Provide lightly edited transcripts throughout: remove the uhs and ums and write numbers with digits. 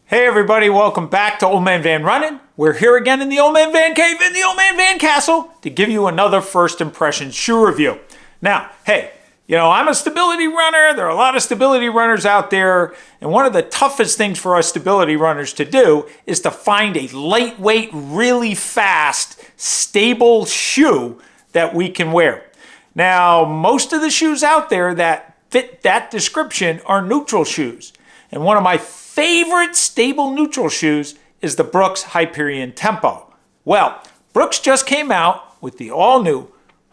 Hey everybody, welcome back to Old Man Van Running. We're here again in the Old Man Van Cave in the Old Man Van Castle to give you another first impression shoe review. Now, hey, I'm a stability runner. There are a lot of stability runners out there. And one of the toughest things for us stability runners to do is to find a lightweight, really fast, stable shoe that we can wear. Now, most of the shoes out there that fit that description are neutral shoes. And one of my favorite stable neutral shoes is the Brooks Hyperion Tempo. Well, Brooks just came out with the all-new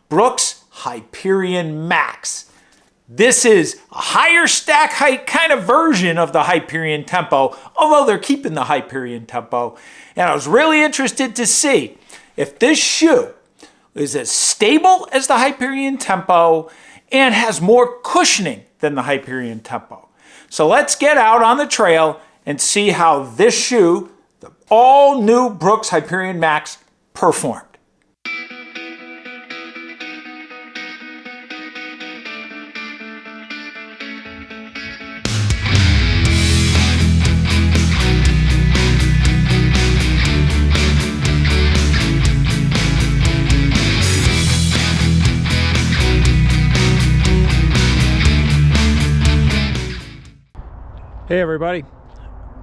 Brooks Hyperion Max. This is a higher stack height kind of version of the Hyperion Tempo, although they're keeping the Hyperion Tempo. And I was really interested to see if this shoe is as stable as the Hyperion Tempo and has more cushioning than the Hyperion Tempo. So let's get out on the trail and see how this shoe, the all-new Brooks Hyperion Max, performed. Hey everybody,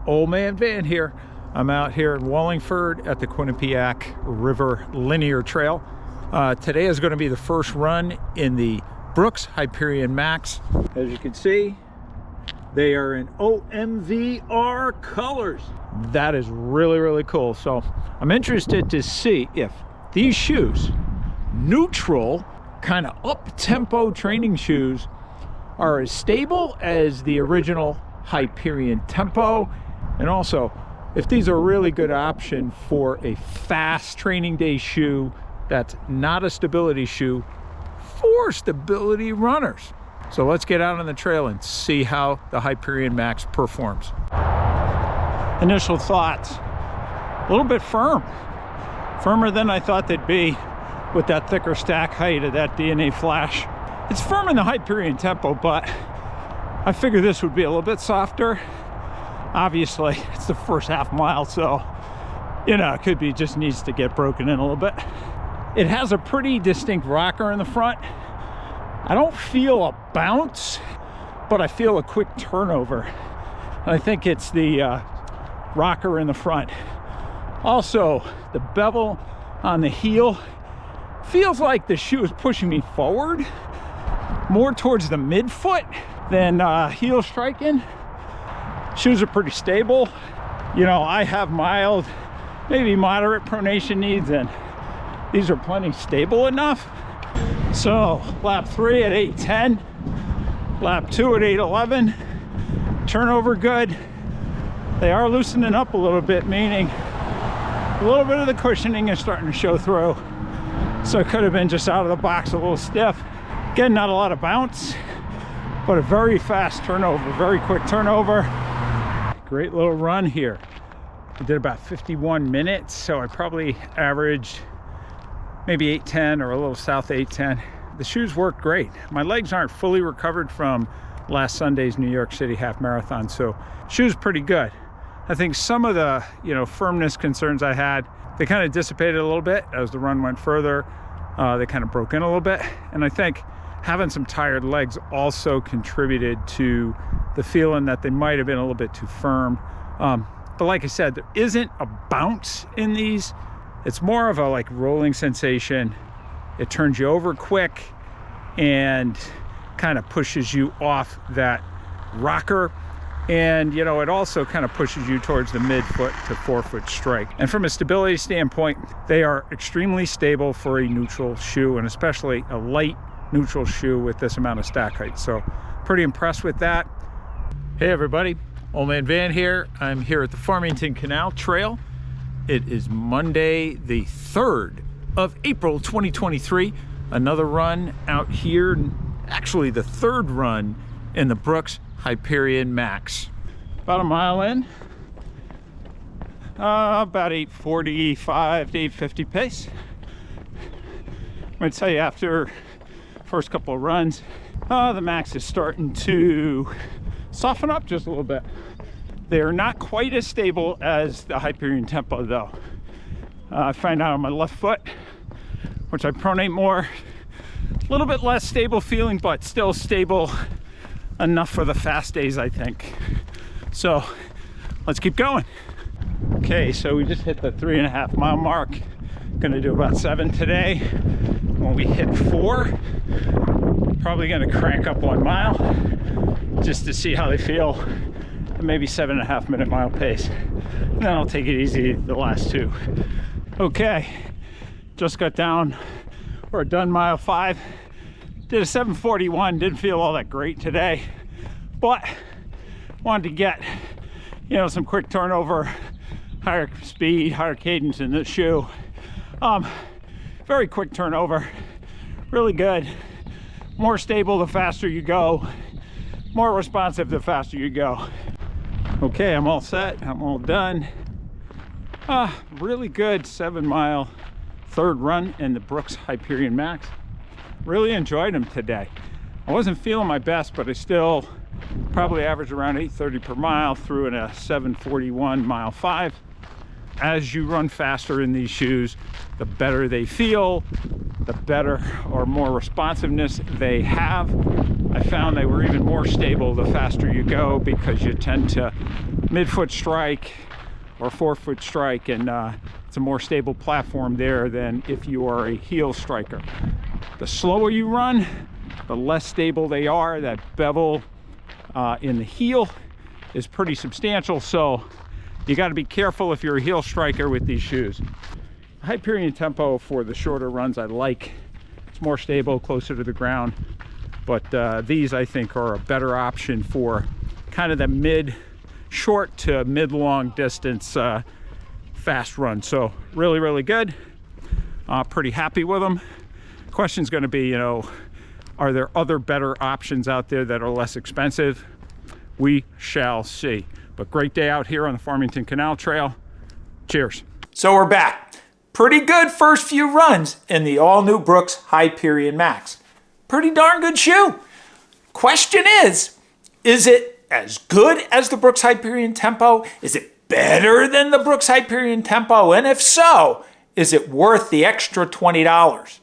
Old Man Van here. I'm out here in Wallingford at the Quinnipiac River Linear Trail. Today is going to be the first run in the Brooks Hyperion Max. As you can see, they are in OMVR colors. That is really, really cool. So I'm interested to see if these shoes, neutral, kind of up-tempo training shoes, are as stable as the original Hyperion Tempo, and also if these are a really good option for a fast training day shoe that's not a stability shoe for stability runners. So let's get out on the trail and see how the Hyperion Max performs. Initial thoughts: a little bit firmer than I thought they'd be with that thicker stack height of that DNA Flash. It's firm in the Hyperion Tempo, but I figured this would be a little bit softer. Obviously, it's the first half mile, so, it could be just needs to get broken in a little bit. It has a pretty distinct rocker in the front. I don't feel a bounce, but I feel a quick turnover. And I think it's the rocker in the front. Also, the bevel on the heel feels like the shoe is pushing me forward, more towards the midfoot than heel striking. Shoes are pretty stable. I have mild, maybe moderate pronation needs, and these are plenty stable enough. So lap 3 at 8:10, lap 2 at 8:11, turnover good. They are loosening up a little bit, meaning a little bit of the cushioning is starting to show through. So it could have been just out of the box a little stiff. Again, not a lot of bounce, but a very fast turnover, very quick turnover. Great little run here. I did about 51 minutes, so I probably averaged maybe 8:10 or a little south of 8:10. The shoes worked great. My legs aren't fully recovered from last Sunday's New York City half marathon, so shoes pretty good. I think some of the firmness concerns I had, they kind of dissipated a little bit as the run went further. They kind of broke in a little bit, and I think having some tired legs also contributed to the feeling that they might have been a little bit too firm. But like I said, there isn't a bounce in these. It's more of a rolling sensation. It turns you over quick and kind of pushes you off that rocker. And it also kind of pushes you towards the midfoot to forefoot strike. And from a stability standpoint, they are extremely stable for a neutral shoe, and especially a light neutral shoe with this amount of stack height. So pretty impressed with that. Hey everybody, Old Man Van here. I'm here at the Farmington Canal Trail. It is Monday the 3rd of April 2023. Another run out here, actually the third run in the Brooks Hyperion Max. About a mile in, about 8:45 to 8:50 pace. I'm gonna tell you, after first couple of runs, the Max is starting to soften up just a little bit. They're not quite as stable as the Hyperion Tempo though. I find out on my left foot, which I pronate more, a little bit less stable feeling, but still stable enough for the fast days, I think. So let's keep going. Okay, so we just hit the 3.5 mile mark. Gonna do about 7 today. When we hit 4, probably gonna crank up 1 mile just to see how they feel. Maybe 7.5 minute mile pace. And then I'll take it easy the last 2. Okay, just got down or done mile 5. Did a 7:41, didn't feel all that great today, but wanted to get, you know, some quick turnover, higher speed, higher cadence in this shoe. Very quick turnover, really good. More stable the faster you go, more responsive the faster you go. Okay, I'm all set, I'm all done. Really good 7 mile third run in the Brooks Hyperion Max. Really enjoyed them today. I wasn't feeling my best, but I still probably averaged around 8:30 per mile through in a 7:41 mile 5. As you run faster in these shoes, the better they feel, the better or more responsiveness they have. I found they were even more stable the faster you go, because you tend to midfoot strike or forefoot strike, and it's a more stable platform there than if you are a heel striker. The slower you run, the less stable they are. That bevel in the heel is pretty substantial, so you got to be careful if you're a heel striker with these shoes. Hyperion Tempo for the shorter runs I like. It's more stable, closer to the ground, but these I think are a better option for kind of the short to mid-long distance fast run. So really good. Pretty happy with them. Question's going to be, you know, are there other better options out there that are less expensive? We shall see. But great day out here on the Farmington Canal Trail. Cheers. So we're back. Pretty good first few runs in the all-new Brooks Hyperion Max. Pretty darn good shoe. Question is it as good as the Brooks Hyperion Tempo? Is it better than the Brooks Hyperion Tempo? And if so, is it worth the extra $20?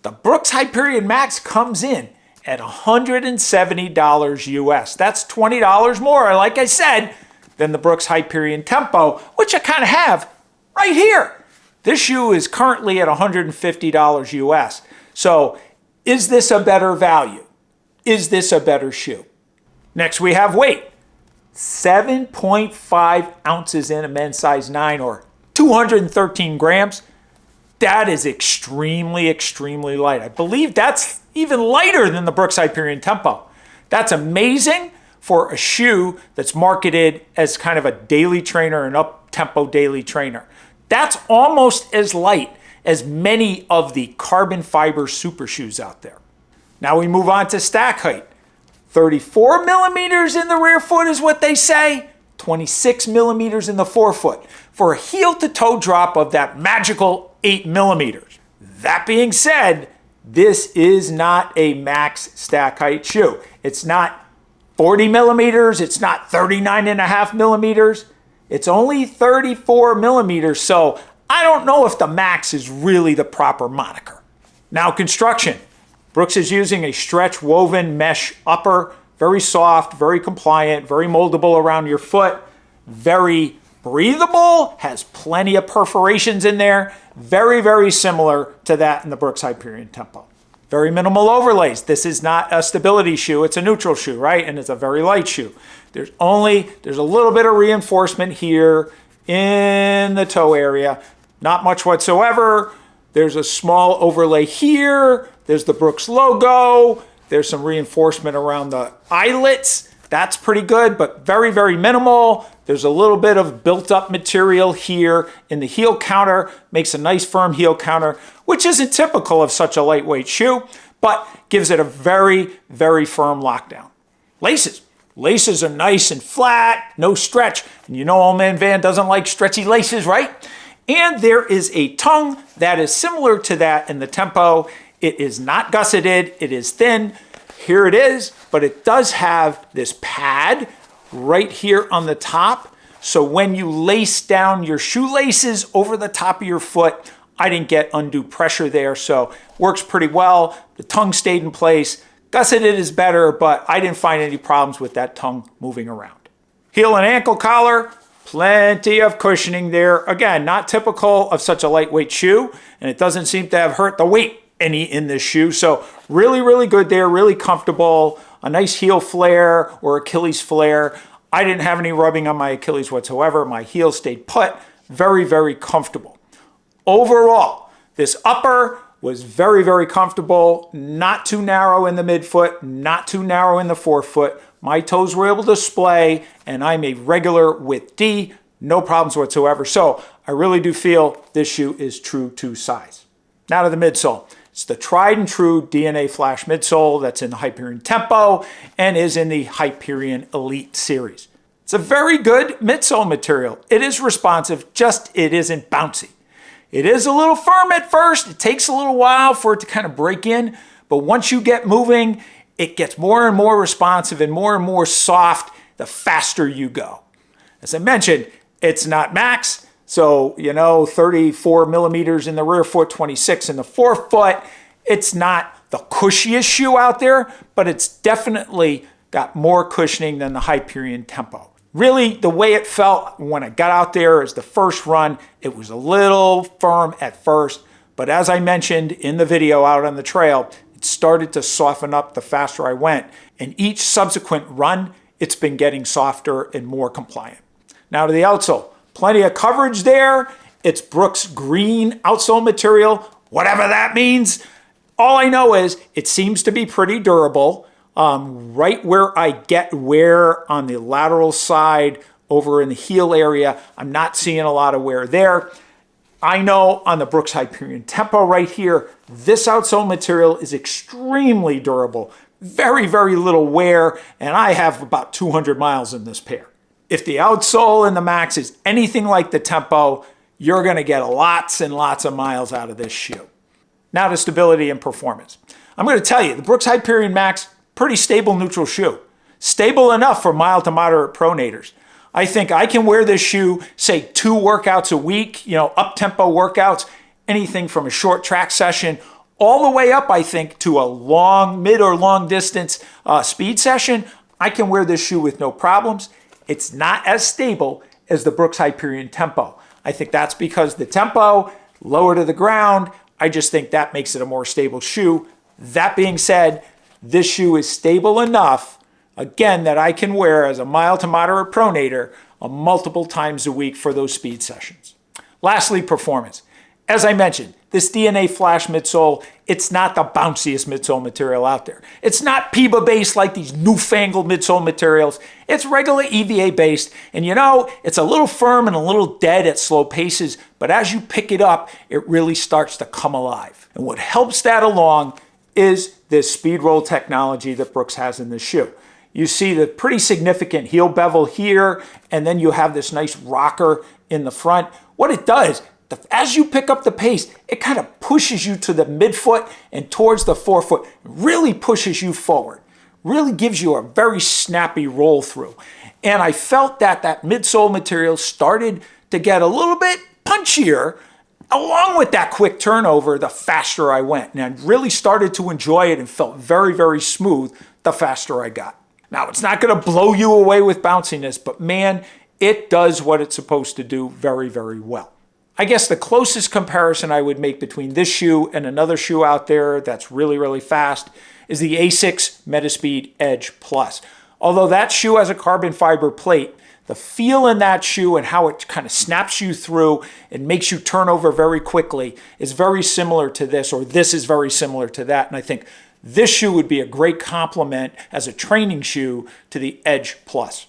The Brooks Hyperion Max comes in at $170 US. That's $20 more, like I said, than the Brooks Hyperion Tempo, which I kind of have right here. This shoe is currently at $150 US. So is this a better value? Is this a better shoe? Next we have weight. 7.5 ounces in a men's size 9, or 213 grams. That is extremely light. I believe that's even lighter than the Brooks Hyperion Tempo. That's amazing for a shoe that's marketed as kind of a daily trainer, an up-tempo daily trainer. That's almost as light as many of the carbon fiber super shoes out there. Now we move on to stack height. 34 millimeters in the rear foot is what they say, 26 millimeters in the forefoot, for a heel-to-toe drop of that magical 8 millimeters. That being said, this is not a max stack height shoe. It's not 40 millimeters, it's not 39.5 millimeters, it's only 34 millimeters, so I don't know if the max is really the proper moniker. Now construction. Brooks is using a stretch woven mesh upper, very soft, very compliant, very moldable around your foot, very breathable, has plenty of perforations in there, very similar to that in the Brooks Hyperion Tempo. Very minimal overlays. This is not a stability shoe, it's a neutral shoe, right? And it's a very light shoe. There's a little bit of reinforcement here in the toe area, not much whatsoever. There's a small overlay here. There's the Brooks logo. There's some reinforcement around the eyelets. That's pretty good, but very minimal. There's a little bit of built-up material here in the heel counter. Makes a nice firm heel counter, which isn't typical of such a lightweight shoe, but gives it a very firm lockdown. Laces. Laces are nice and flat, no stretch. And you know old man Van doesn't like stretchy laces, right? And there is a tongue that is similar to that in the Tempo. It is not gusseted, it is thin. Here it is, but it does have this pad right here on the top. So when you lace down your shoelaces over the top of your foot, I didn't get undue pressure there, so works pretty well. The tongue stayed in place. Gusseted is better, but I didn't find any problems with that tongue moving around. Heel and ankle collar, plenty of cushioning there. Again, not typical of such a lightweight shoe, and it doesn't seem to have hurt the weight any in this shoe. So really, really good there, really comfortable. A nice heel flare or Achilles flare. I didn't have any rubbing on my Achilles whatsoever. My heel stayed put. Very, very comfortable. Overall, this upper was very, very comfortable. Not too narrow in the midfoot, not too narrow in the forefoot. My toes were able to splay, and I'm a regular width D. No problems whatsoever. So I really do feel this shoe is true to size. Now to the midsole. It's the tried and true DNA Flash midsole that's in the Hyperion Tempo and is in the Hyperion Elite series. It's a very good midsole material. It is responsive, just it isn't bouncy. It is a little firm at first. It takes a little while for it to kind of break in, but once you get moving, it gets more and more responsive and more soft the faster you go. As I mentioned, it's not max, so 34 millimeters in the rear foot, 26 in the forefoot. It's not the cushiest shoe out there, but it's definitely got more cushioning than the Hyperion Tempo. Really, the way it felt when I got out there is the first run, it was a little firm at first, but as I mentioned in the video out on the trail, it started to soften up the faster I went, and each subsequent run, it's been getting softer and more compliant. Now to the outsole, plenty of coverage there. It's Brooks green outsole material, whatever that means. All I know is it seems to be pretty durable. Right where I get wear on the lateral side over in the heel area, I'm not seeing a lot of wear there. I know on the Brooks Hyperion Tempo right here, this outsole material is extremely durable. Very, very little wear, and I have about 200 miles in this pair. If the outsole in the Max is anything like the Tempo, you're going to get lots and lots of miles out of this shoe. Now to stability and performance. I'm going to tell you, the Brooks Hyperion Max, pretty stable neutral shoe. Stable enough for mild to moderate pronators. I think I can wear this shoe, say 2 workouts a week, up-tempo workouts, anything from a short track session, all the way up, I think, to a long, mid or long distance speed session. I can wear this shoe with no problems. It's not as stable as the Brooks Hyperion Tempo. I think that's because the Tempo, lower to the ground, I just think that makes it a more stable shoe. That being said, this shoe is stable enough, again, that I can wear as a mild to moderate pronator multiple times a week for those speed sessions. Lastly, performance. As I mentioned, this DNA Flash midsole, it's not the bounciest midsole material out there. It's not PIBA based like these newfangled midsole materials. It's regular EVA based, and it's a little firm and a little dead at slow paces, but as you pick it up, it really starts to come alive. And what helps that along is this speed roll technology that Brooks has in this shoe. You see the pretty significant heel bevel here, and then you have this nice rocker in the front. What it does, as you pick up the pace, it kind of pushes you to the midfoot and towards the forefoot, really pushes you forward, really gives you a very snappy roll through. And I felt that midsole material started to get a little bit punchier along with that quick turnover the faster I went. And I really started to enjoy it and felt very, very smooth the faster I got. Now, it's not going to blow you away with bounciness, but man, it does what it's supposed to do very, very well. I guess the closest comparison I would make between this shoe and another shoe out there that's really, really fast is the ASICS Metaspeed Edge Plus. Although that shoe has a carbon fiber plate, the feel in that shoe and how it kind of snaps you through and makes you turn over very quickly is very similar to this, or this is very similar to that. And I think this shoe would be a great complement as a training shoe to the Edge Plus.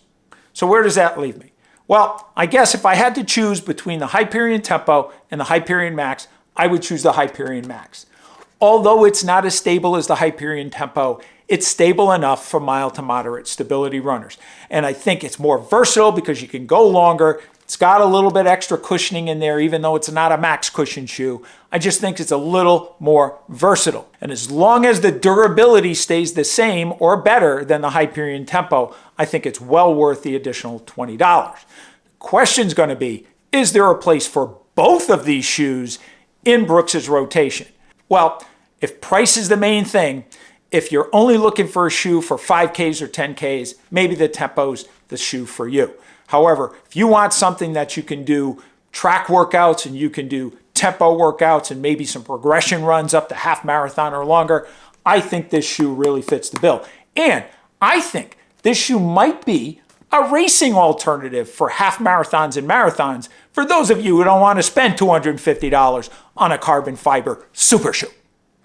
So where does that leave me? Well, I guess if I had to choose between the Hyperion Tempo and the Hyperion Max, I would choose the Hyperion Max. Although it's not as stable as the Hyperion Tempo, it's stable enough for mild to moderate stability runners. And I think it's more versatile because you can go longer. It's got a little bit extra cushioning in there, even though it's not a max cushion shoe. I just think it's a little more versatile. And as long as the durability stays the same or better than the Hyperion Tempo, I think it's well worth the additional $20. The question's going to be, is there a place for both of these shoes in Brooks's rotation? Well, if price is the main thing, if you're only looking for a shoe for 5Ks or 10Ks, maybe the Tempo's the shoe for you. However, if you want something that you can do track workouts and you can do tempo workouts and maybe some progression runs up to half marathon or longer, I think this shoe really fits the bill. And I think this shoe might be a racing alternative for half marathons and marathons for those of you who don't want to spend $250 on a carbon fiber super shoe.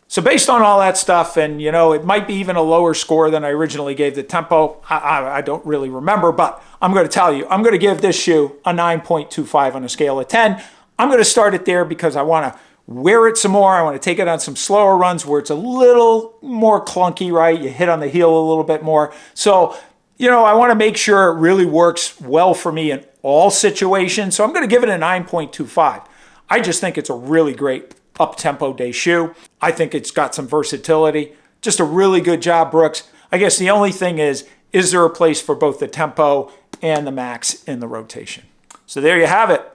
So based on all that stuff, and it might be even a lower score than I originally gave the Tempo, I don't really remember, but I'm going to tell you, I'm going to give this shoe a 9.25 on a scale of 10. I'm going to start it there because I want to wear it some more. I want to take it on some slower runs where it's a little more clunky, right? You hit on the heel a little bit more. So, I want to make sure it really works well for me in all situations. So I'm going to give it a 9.25. I just think it's a really great up-tempo day shoe. I think it's got some versatility. Just a really good job, Brooks. I guess the only thing is there a place for both the Tempo and the Max in the rotation? So there you have it.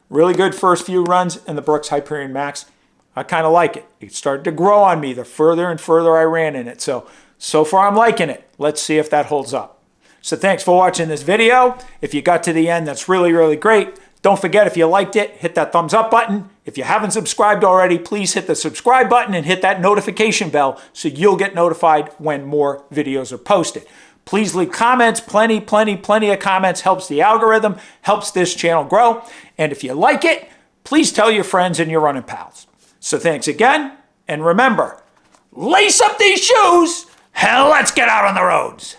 Really good first few runs in the Brooks Hyperion Max. I kind of like it. It started to grow on me the further and further I ran in it. So far I'm liking it. Let's see if that holds up. So thanks for watching this video. If you got to the end, that's really, really great. Don't forget, if you liked it, hit that thumbs up button. If you haven't subscribed already, please hit the subscribe button and hit that notification bell so you'll get notified when more videos are posted. Please leave comments. Plenty of comments. Helps the algorithm, helps this channel grow. And if you like it, please tell your friends and your running pals. So thanks again. And remember, lace up these shoes. Hell, let's get out on the roads.